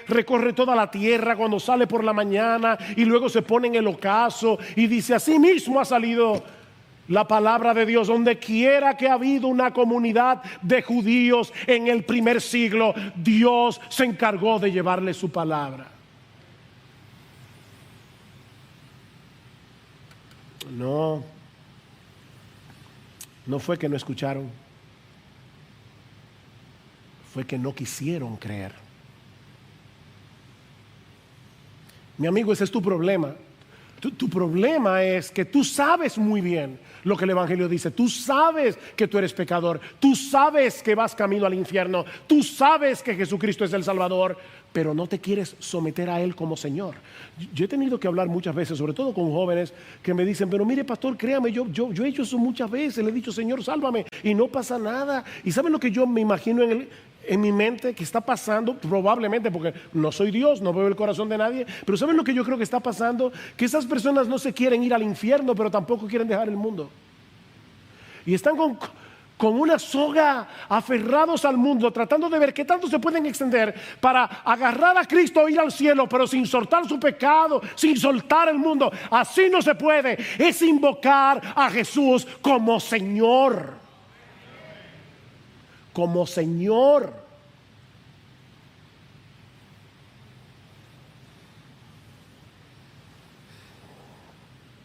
recorre toda la tierra cuando sale por la mañana y luego se pone en el ocaso, y dice: así mismo ha salido la palabra de Dios donde quiera que ha habido una comunidad de judíos en el primer siglo. Dios se encargó de llevarle su palabra. No fue que no escucharon, fue que no quisieron creer. Mi amigo, ese es tu problema. Tu problema es que tú sabes muy bien lo que el evangelio dice. Tú sabes que tú eres pecador. Tú sabes que vas camino al infierno. Tú sabes que Jesucristo es el Salvador, pero no te quieres someter a Él como Señor. Yo he tenido que hablar muchas veces, sobre todo con jóvenes que me dicen: pero mire, pastor, créame, yo he hecho eso muchas veces. Le he dicho: Señor, sálvame, y no pasa nada. ¿Y saben lo que yo me imagino en mi mente que está pasando? Probablemente, porque no soy Dios, no veo el corazón de nadie, pero ¿saben lo que yo creo que está pasando? Que esas personas no se quieren ir al infierno, pero tampoco quieren dejar el mundo. Y están con una soga aferrados al mundo, tratando de ver qué tanto se pueden extender para agarrar a Cristo e ir al cielo, pero sin soltar su pecado, sin soltar el mundo. Así no se puede. Es invocar a Jesús como Señor. Como Señor.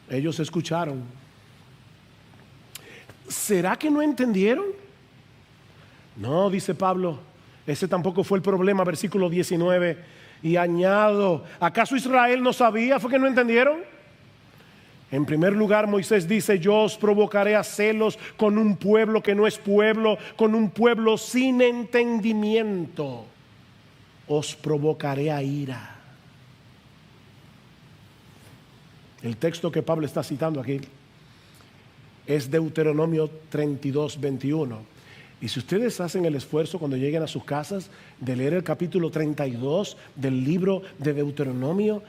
Ellos escucharon. ¿Será que no entendieron? No, dice Pablo, ese tampoco fue el problema. Versículo 19, y añado: ¿acaso Israel no sabía? ¿Fue que no entendieron? En primer lugar, Moisés dice: yo os provocaré a celos con un pueblo que no es pueblo, con un pueblo sin entendimiento. Os provocaré a ira. El texto que Pablo está citando aquí es Deuteronomio 32, 21. Y si ustedes hacen el esfuerzo cuando lleguen a sus casas de leer el capítulo 32 del libro de Deuteronomio,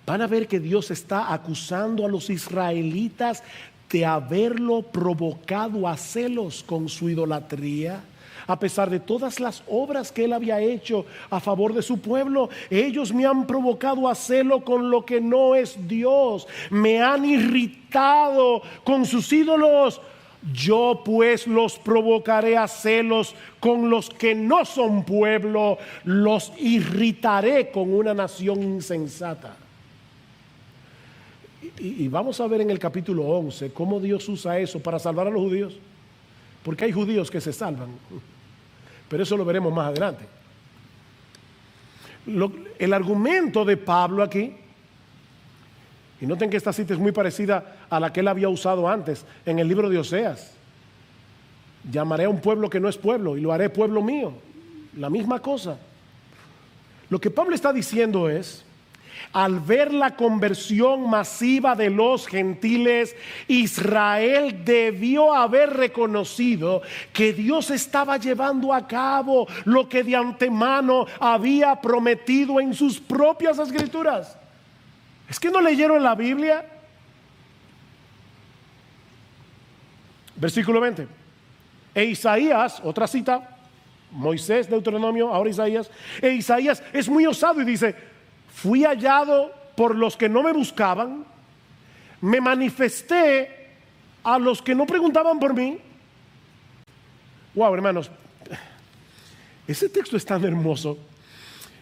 van a ver que Dios está acusando a los israelitas de haberlo provocado a celos con su idolatría. A pesar de todas las obras que él había hecho a favor de su pueblo, ellos me han provocado a celo con lo que no es Dios. Me han irritado con sus ídolos. Yo pues los provocaré a celos con los que no son pueblo. Los irritaré con una nación insensata. Y vamos a ver en el capítulo 11 cómo Dios usa eso para salvar a los judíos. Porque hay judíos que se salvan. Pero eso lo veremos más adelante. El argumento de Pablo aquí, y noten que esta cita es muy parecida a la que él había usado antes en el libro de Oseas. Llamaré a un pueblo que no es pueblo y lo haré pueblo mío. La misma cosa. Lo que Pablo está diciendo es, al ver la conversión masiva de los gentiles, Israel debió haber reconocido que Dios estaba llevando a cabo lo que de antemano había prometido en sus propias escrituras. ¿Es que no leyeron la Biblia? Versículo 20. E Isaías, otra cita, Moisés, Deuteronomio, ahora Isaías. E Isaías es muy osado y dice: fui hallado por los que no me buscaban, me manifesté a los que no preguntaban por mí. Wow, hermanos, ese texto es tan hermoso.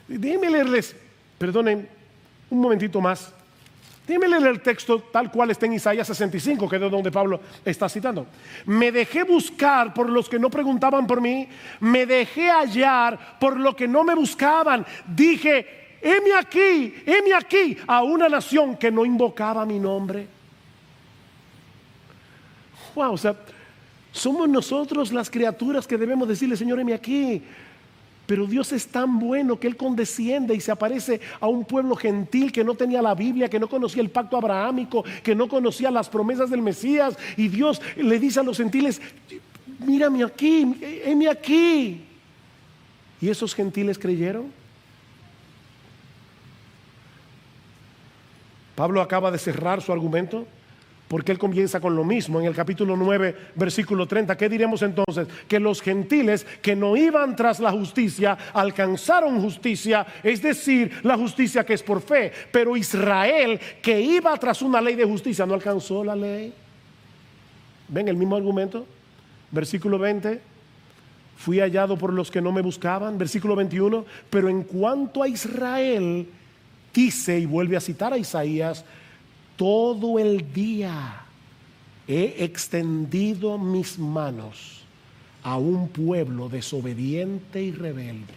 Déjenme leerles, perdonen un momentito más. Déjenme leer el texto tal cual está en Isaías 65, que es de donde Pablo está citando. Me dejé buscar por los que no preguntaban por mí, me dejé hallar por los que no me buscaban. Dije: heme aquí a una nación que no invocaba mi nombre. Wow, o sea, somos nosotros las criaturas que debemos decirle: Señor, heme aquí. Pero Dios es tan bueno que Él condesciende y se aparece a un pueblo gentil que no tenía la Biblia, que no conocía el pacto abrahámico, que no conocía las promesas del Mesías. Y Dios le dice a los gentiles: mírame aquí, heme aquí. ¿Y esos gentiles creyeron? Pablo acaba de cerrar su argumento, porque él comienza con lo mismo en el capítulo 9, versículo 30. ¿Qué diremos entonces? Que los gentiles que no iban tras la justicia alcanzaron justicia, es decir, la justicia que es por fe. Pero Israel, que iba tras una ley de justicia, no alcanzó la ley. ¿Ven el mismo argumento? Versículo 20. Fui hallado por los que no me buscaban. Versículo 21. Pero en cuanto a Israel, dice, y vuelve a citar a Isaías: todo el día he extendido mis manos a un pueblo desobediente y rebelde.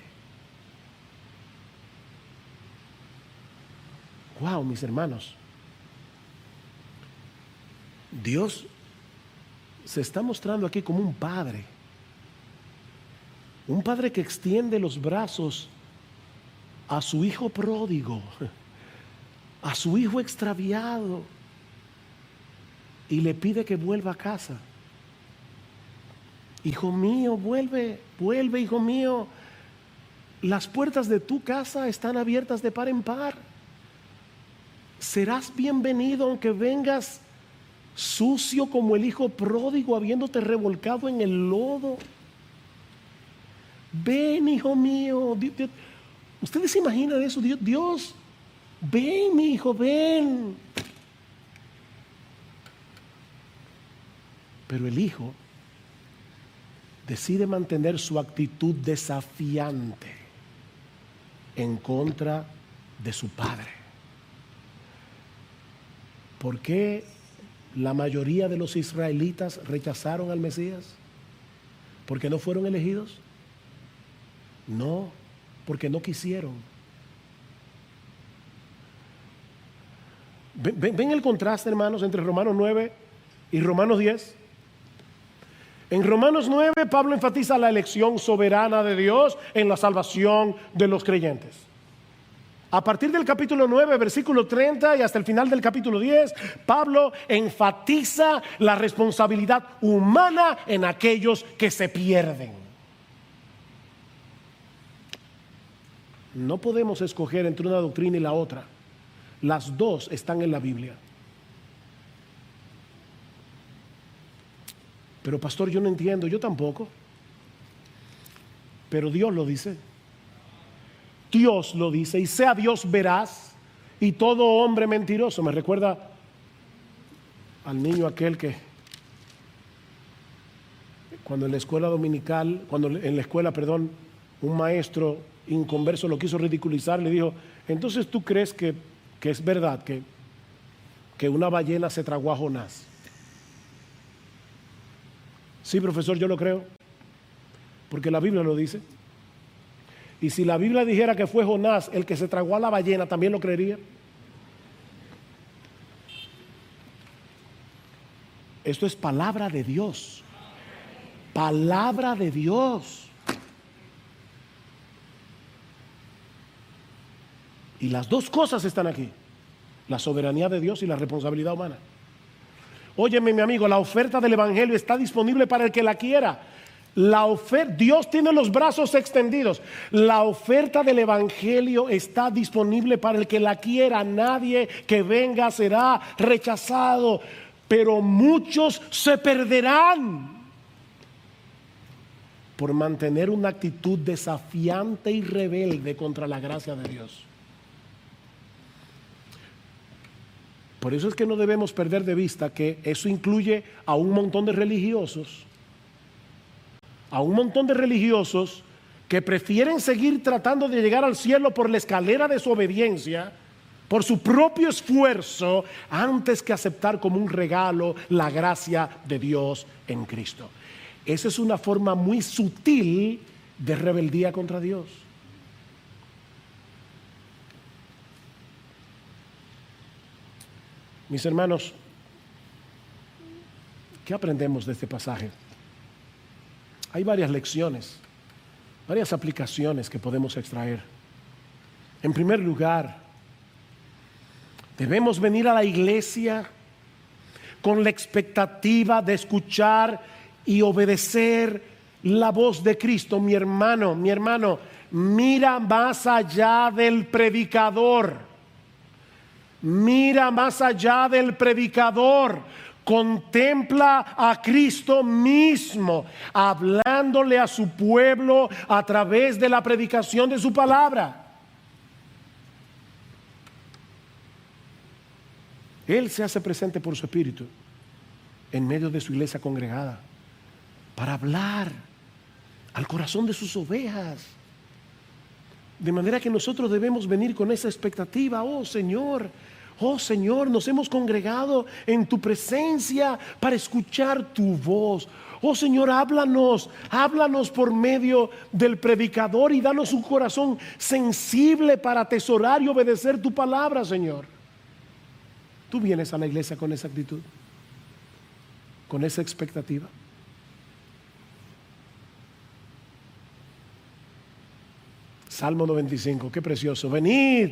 Wow, mis hermanos, Dios se está mostrando aquí como un padre que extiende los brazos a su hijo pródigo, a su hijo extraviado, y le pide que vuelva a casa. Hijo mío, vuelve, hijo mío. Las puertas de tu casa están abiertas de par en par. Serás bienvenido aunque vengas sucio como el hijo pródigo, habiéndote revolcado en el lodo. Ven, hijo mío. ¿Ustedes se imaginan eso? Dios, ven, mi hijo, ven. Pero el hijo decide mantener su actitud desafiante en contra de su padre. ¿Por qué la mayoría de los israelitas rechazaron al Mesías? ¿Porque no fueron elegidos? No, porque no quisieron. ¿Ven el contraste, hermanos, entre Romanos 9 y Romanos 10? En Romanos 9, Pablo enfatiza la elección soberana de Dios en la salvación de los creyentes. A partir del capítulo 9, versículo 30 y hasta el final del capítulo 10, Pablo enfatiza la responsabilidad humana en aquellos que se pierden. No podemos escoger entre una doctrina y la otra. Las dos están en la Biblia. Pero pastor, yo no entiendo, yo tampoco. Pero Dios lo dice. Dios lo dice, y sea Dios veraz y todo hombre mentiroso. Me recuerda al niño aquel que cuando en la escuela dominical, un maestro inconverso lo quiso ridiculizar, le dijo: entonces tú crees que es verdad, que que una ballena se tragó a Jonás. Sí, profesor, yo lo creo, porque la Biblia lo dice. Y si la Biblia dijera que fue Jonás el que se tragó a la ballena, también lo creería. Esto es palabra de Dios. Palabra de Dios. Y las dos cosas están aquí: la soberanía de Dios y la responsabilidad humana. Óyeme, mi amigo, la oferta del Evangelio está disponible para el que la quiera. Dios tiene los brazos extendidos. La oferta del Evangelio está disponible para el que la quiera. Nadie que venga será rechazado, pero muchos se perderán por mantener una actitud desafiante y rebelde contra la gracia de Dios. Por eso es que no debemos perder de vista que eso incluye a un montón de religiosos, que prefieren seguir tratando de llegar al cielo por la escalera de su obediencia, por su propio esfuerzo, antes que aceptar como un regalo la gracia de Dios en Cristo. Esa es una forma muy sutil de rebeldía contra Dios. Mis hermanos, ¿qué aprendemos de este pasaje? Hay varias lecciones, varias aplicaciones que podemos extraer. En primer lugar, debemos venir a la iglesia con la expectativa de escuchar y obedecer la voz de Cristo. Mi hermano, mira más allá del predicador. Mira más allá del predicador. Contempla a Cristo mismo hablándole a su pueblo a través de la predicación de su palabra. Él se hace presente por su Espíritu en medio de su iglesia congregada para hablar al corazón de sus ovejas. De manera que nosotros debemos venir con esa expectativa. Oh Señor, nos hemos congregado en tu presencia para escuchar tu voz. Oh Señor, háblanos por medio del predicador y danos un corazón sensible para atesorar y obedecer tu palabra, Señor. Tú vienes a la iglesia con esa actitud, con esa expectativa. Salmo 95, qué precioso. Venid,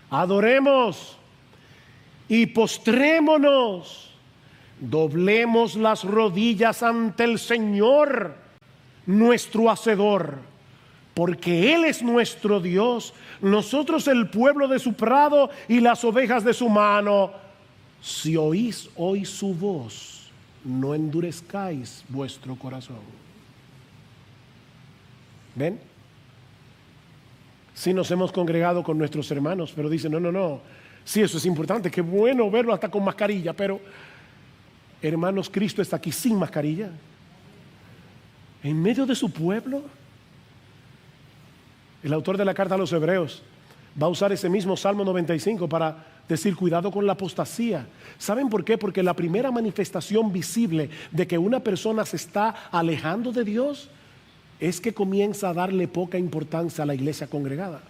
adoremos y postrémonos, doblemos las rodillas ante el Señor, nuestro Hacedor, porque Él es nuestro Dios, nosotros el pueblo de su prado y las ovejas de su mano. Si oís hoy su voz, no endurezcáis vuestro corazón. ¿Ven? Sí, nos hemos congregado con nuestros hermanos, pero dicen, no, sí, eso es importante, qué bueno verlo hasta con mascarilla, pero hermanos, Cristo está aquí sin mascarilla, en medio de su pueblo. El autor de la carta a los Hebreos va a usar ese mismo Salmo 95 para decir, cuidado con la apostasía. ¿Saben por qué? Porque la primera manifestación visible de que una persona se está alejando de Dios es que comienza a darle poca importancia a la iglesia congregada,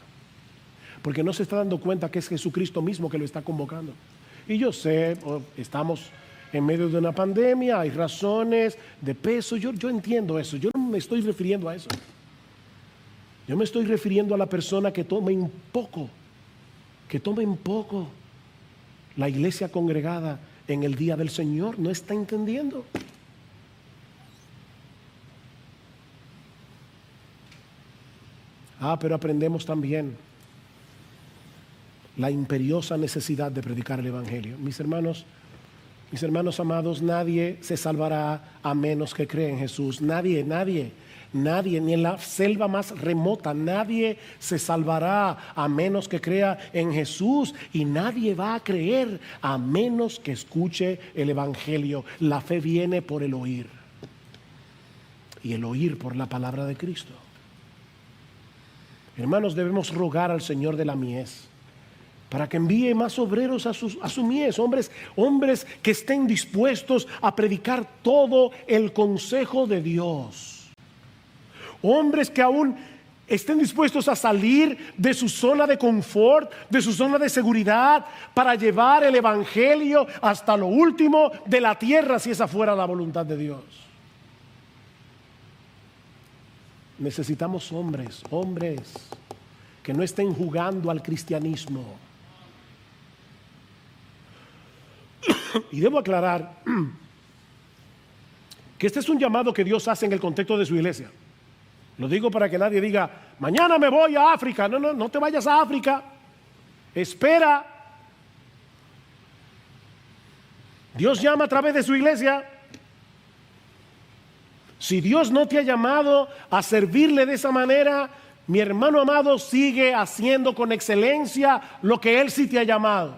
porque no se está dando cuenta que es Jesucristo mismo que lo está convocando. Y yo sé, estamos en medio de una pandemia, hay razones de peso, yo entiendo eso, yo no me estoy refiriendo a eso. Yo me estoy refiriendo a la persona que tome en poco la iglesia congregada en el día del Señor. No está entendiendo. Pero aprendemos también la imperiosa necesidad de predicar el Evangelio. Mis hermanos amados, nadie se salvará a menos que crea en Jesús. Nadie, ni en la selva más remota, nadie se salvará a menos que crea en Jesús. Y nadie va a creer a menos que escuche el Evangelio. La fe viene por el oír, y el oír por la palabra de Cristo. Hermanos, debemos rogar al Señor de la mies para que envíe más obreros a su mies, hombres que estén dispuestos a predicar todo el consejo de Dios. Hombres que aún estén dispuestos a salir de su zona de confort, de su zona de seguridad, para llevar el evangelio hasta lo último de la tierra, si esa fuera la voluntad de Dios. Necesitamos hombres que no estén jugando al cristianismo. Y debo aclarar que este es un llamado que Dios hace en el contexto de su iglesia. Lo digo para que nadie diga, mañana me voy a África. No te vayas a África. Espera. Dios llama a través de su iglesia. Si Dios no te ha llamado a servirle de esa manera, mi hermano amado, sigue haciendo con excelencia lo que Él sí te ha llamado.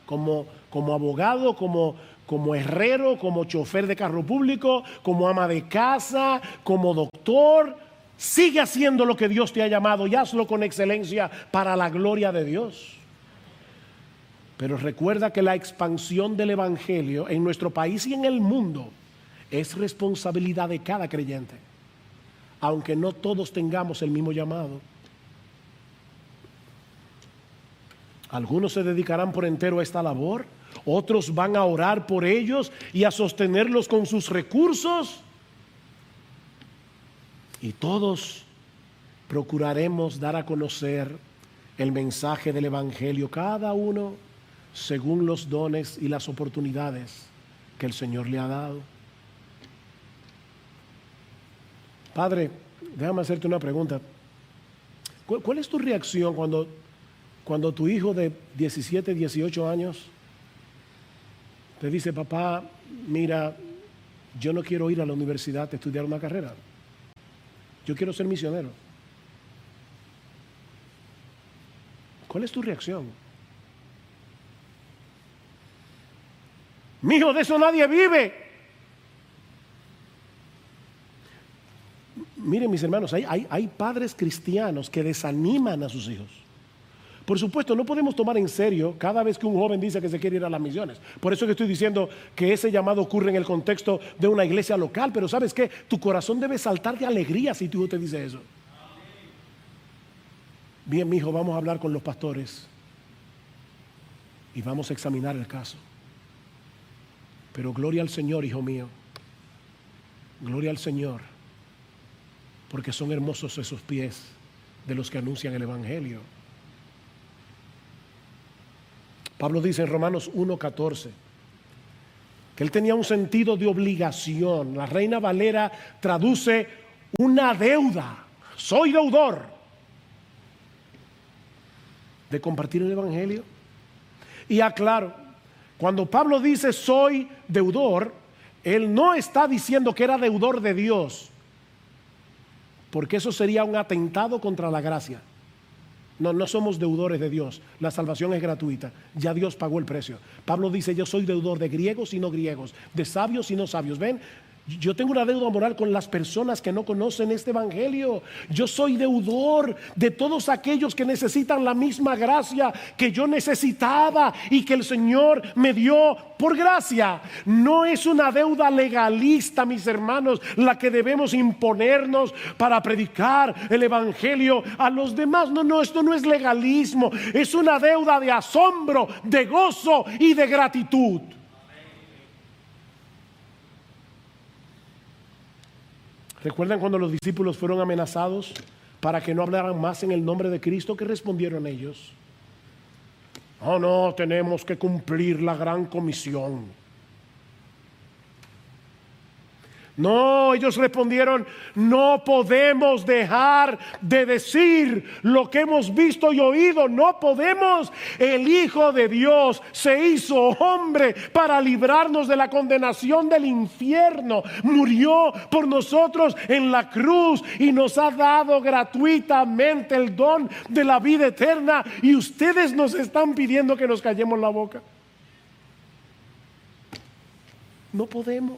Como abogado, como herrero, como chofer de carro público, como ama de casa, como doctor. Sigue haciendo lo que Dios te ha llamado y hazlo con excelencia para la gloria de Dios. Pero recuerda que la expansión del evangelio en nuestro país y en el mundo es responsabilidad de cada creyente, aunque no todos tengamos el mismo llamado. Algunos se dedicarán por entero a esta labor, otros van a orar por ellos y a sostenerlos con sus recursos, y todos procuraremos dar a conocer el mensaje del evangelio, cada uno según los dones y las oportunidades que el Señor le ha dado. Padre, déjame hacerte una pregunta. ¿Cuál es tu reacción cuando tu hijo de 17, 18 años te dice, papá, mira, yo no quiero ir a la universidad a estudiar una carrera, yo quiero ser misionero? ¿Cuál es tu reacción? Mi hijo, de eso nadie vive. Miren, mis hermanos, hay padres cristianos que desaniman a sus hijos. Por supuesto, no podemos tomar en serio cada vez que un joven dice que se quiere ir a las misiones. Por eso que estoy diciendo que ese llamado ocurre en el contexto de una iglesia local. Pero ¿sabes qué? Tu corazón debe saltar de alegría si tu hijo te dice eso. Bien, mi hijo, vamos a hablar con los pastores y vamos a examinar el caso. Pero gloria al Señor, hijo mío. Gloria al Señor. Porque son hermosos esos pies de los que anuncian el evangelio. Pablo dice en Romanos 1:14 que él tenía un sentido de obligación. La Reina Valera traduce una deuda. Soy deudor de compartir el evangelio. Y aclaro, cuando Pablo dice soy deudor, él no está diciendo que era deudor de Dios, porque eso sería un atentado contra la gracia. No somos deudores de Dios. La salvación es gratuita. Ya Dios pagó el precio. Pablo dice, yo soy deudor de griegos y no griegos, de sabios y no sabios. ¿Ven? Yo tengo una deuda moral con las personas que no conocen este evangelio. Yo soy deudor de todos aquellos que necesitan la misma gracia que yo necesitaba y que el Señor me dio por gracia. No es una deuda legalista, mis hermanos, la que debemos imponernos para predicar el evangelio a los demás. No, esto no es legalismo. Es una deuda de asombro, de gozo y de gratitud. ¿Recuerdan cuando los discípulos fueron amenazados para que no hablaran más en el nombre de Cristo? ¿Qué respondieron ellos? Oh, no, tenemos que cumplir la gran comisión. No, ellos respondieron, no podemos dejar de decir lo que hemos visto y oído. No podemos. El Hijo de Dios se hizo hombre para librarnos de la condenación del infierno. Murió por nosotros en la cruz y nos ha dado gratuitamente el don de la vida eterna. Y ustedes nos están pidiendo que nos callemos la boca. No podemos.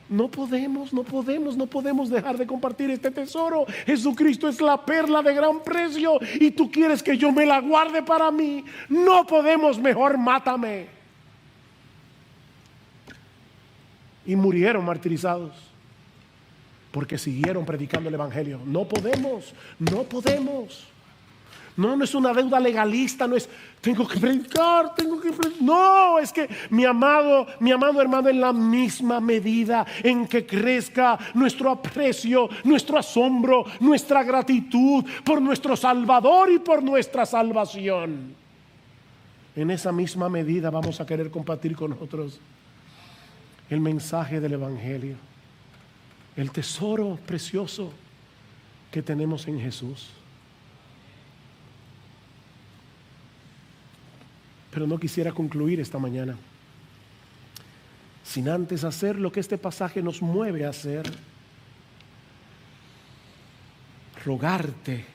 No podemos dejar de compartir este tesoro. Jesucristo es la perla de gran precio y tú quieres que yo me la guarde para mí. No podemos, mejor mátame. Y murieron martirizados porque siguieron predicando el evangelio. No podemos. No es una deuda legalista, no es tengo que predicar. No, es que mi amado hermano, en la misma medida en que crezca nuestro aprecio, nuestro asombro, nuestra gratitud por nuestro Salvador y por nuestra salvación, en esa misma medida vamos a querer compartir con otros el mensaje del evangelio, el tesoro precioso que tenemos en Jesús. Pero no quisiera concluir esta mañana sin antes hacer lo que este pasaje nos mueve a hacer: rogarte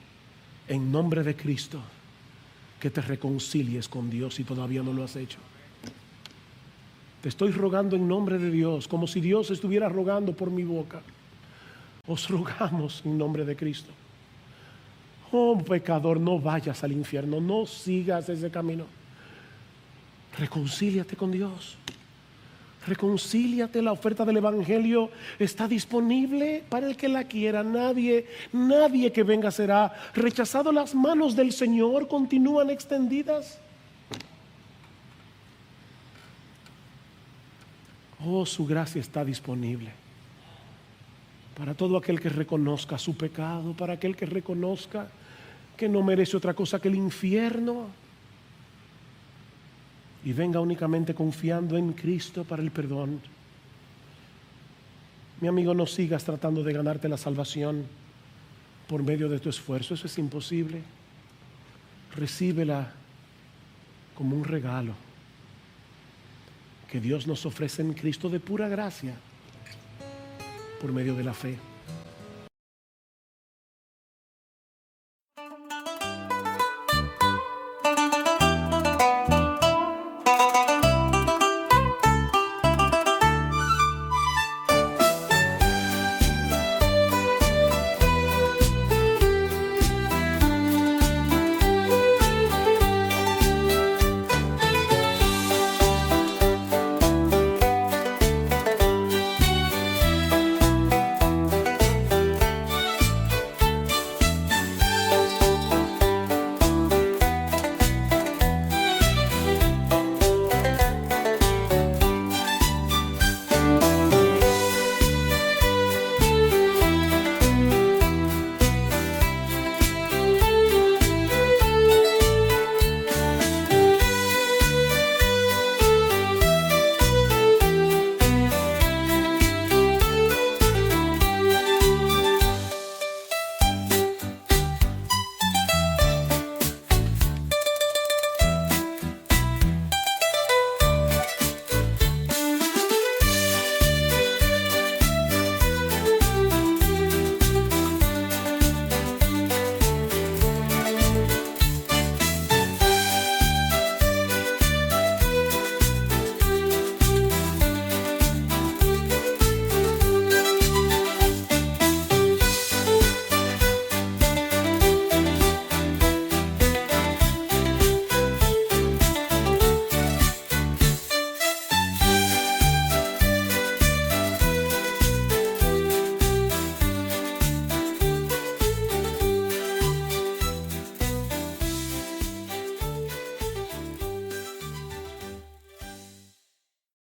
en nombre de Cristo que te reconcilies con Dios si todavía no lo has hecho. Te estoy rogando en nombre de Dios, como si Dios estuviera rogando por mi boca. Os rogamos en nombre de Cristo. Oh pecador, no vayas al infierno, no sigas ese camino. Reconcíliate con Dios. Reconcíliate. La oferta del evangelio está disponible para el que la quiera. Nadie que venga será rechazado. Las manos del Señor continúan extendidas. Oh, su gracia está disponible para todo aquel que reconozca su pecado, para aquel que reconozca que no merece otra cosa que el infierno, y venga únicamente confiando en Cristo para el perdón. Mi amigo, no sigas tratando de ganarte la salvación por medio de tu esfuerzo. Eso es imposible. Recíbela como un regalo que Dios nos ofrece en Cristo de pura gracia por medio de la fe.